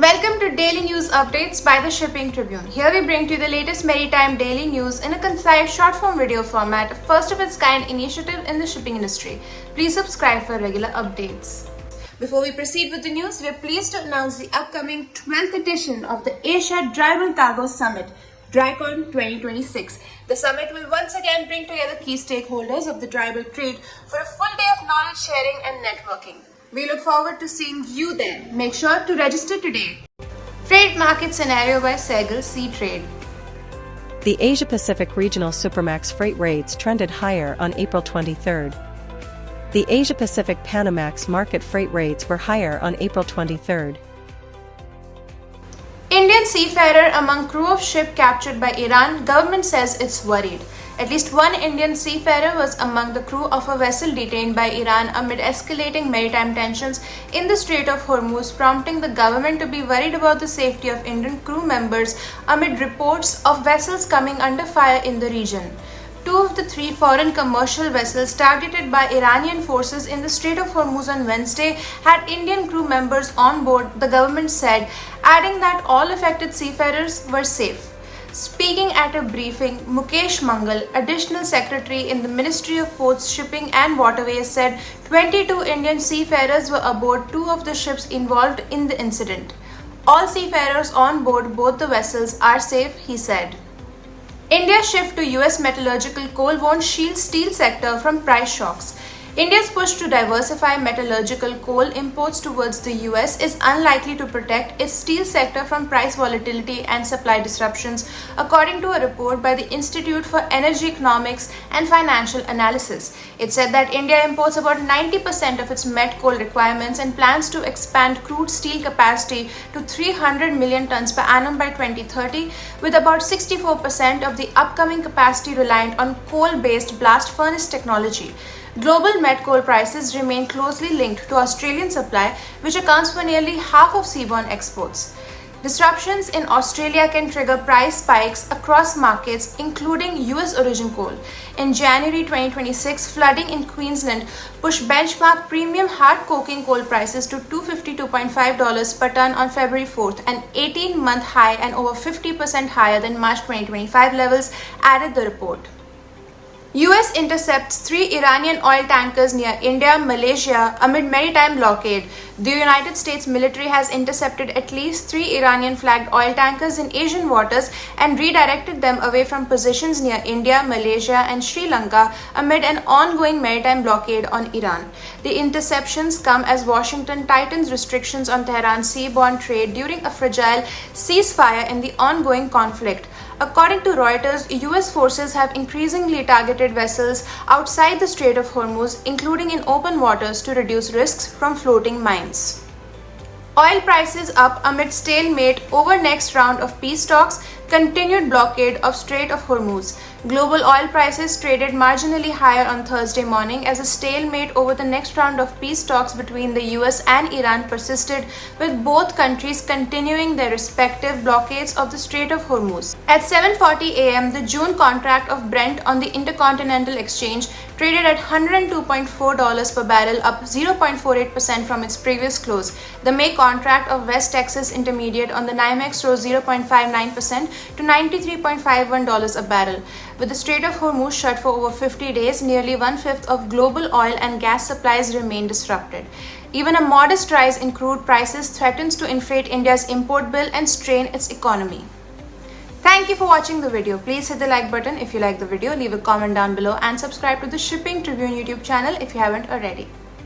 Welcome to Daily News Updates by the Shipping Tribune. Here we bring to you the latest maritime daily news in a concise short-form video format, a first-of-its-kind initiative in the shipping industry. Please subscribe for regular updates. Before we proceed with the news, we are pleased to announce the upcoming 12th edition of the Asia Tribune Cargo Summit, DryCon 2026. The summit will once again bring together key stakeholders of the tribal trade for a full day of knowledge sharing and networking. We look forward to seeing you there. Make sure to register today. Freight market scenario by Saigal SeaTrade. The Asia-Pacific regional Supramax freight rates trended higher on April 23. The Asia-Pacific Panamax market freight rates were higher on April 23. Indian seafarer among crew of ship captured by Iran, government says it's worried. At least one Indian seafarer was among the crew of a vessel detained by Iran amid escalating maritime tensions in the Strait of Hormuz, prompting the government to be worried about the safety of Indian crew members amid reports of vessels coming under fire in the region. Two of the three foreign commercial vessels targeted by Iranian forces in the Strait of Hormuz on Wednesday had Indian crew members on board, the government said, adding that all affected seafarers were safe. Speaking at a briefing, Mukesh Mangal, Additional Secretary in the Ministry of Ports, Shipping and Waterways, said 22 Indian seafarers were aboard two of the ships involved in the incident. All seafarers on board both the vessels are safe, he said. India's shift to US metallurgical coal won't shield steel sector from price shocks. India's push to diversify metallurgical coal imports towards the US is unlikely to protect its steel sector from price volatility and supply disruptions, according to a report by the Institute for Energy Economics and Financial Analysis. It said that India imports about 90% of its met coal requirements and plans to expand crude steel capacity to 300 million tons per annum by 2030, with about 64% of the upcoming capacity reliant on coal-based blast furnace technology. Global met coal prices remain closely linked to Australian supply, which accounts for nearly half of seaborne exports. Disruptions in Australia can trigger price spikes across markets, including US origin coal. In January 2026, flooding in Queensland pushed benchmark premium hard coking coal prices to $252.5 per ton on February 4th, an 18-month high and over 50% higher than March 2025 levels, added the report. US intercepts three Iranian oil tankers near India, Malaysia amid maritime blockade. The United States military has intercepted at least three Iranian-flagged oil tankers in Asian waters and redirected them away from positions near India, Malaysia and Sri Lanka amid an ongoing maritime blockade on Iran. The interceptions come as Washington tightens restrictions on Tehran's seaborne trade during a fragile ceasefire in the ongoing conflict. According to Reuters, US forces have increasingly targeted vessels outside the Strait of Hormuz, including in open waters, to reduce risks from floating mines. Oil prices up amid stalemate over next round of peace talks, continued blockade of Strait of Hormuz. Global oil prices traded marginally higher on Thursday morning as a stalemate over the next round of peace talks between the US and Iran persisted, with both countries continuing their respective blockades of the Strait of Hormuz. At 7:40 a.m., the June contract of Brent on the Intercontinental Exchange traded at $102.4 per barrel, up 0.48% from its previous close. The May contract of West Texas Intermediate on the NYMEX rose 0.59% to $93.51 a barrel. With the Strait of Hormuz shut for over 50 days, nearly one-fifth of global oil and gas supplies remain disrupted. Even a modest rise in crude prices threatens to inflate India's import bill and strain its economy. Thank you for watching the video. Please hit the like button if you like the video, leave a comment down below and subscribe to the Shipping Tribune YouTube channel if you haven't already.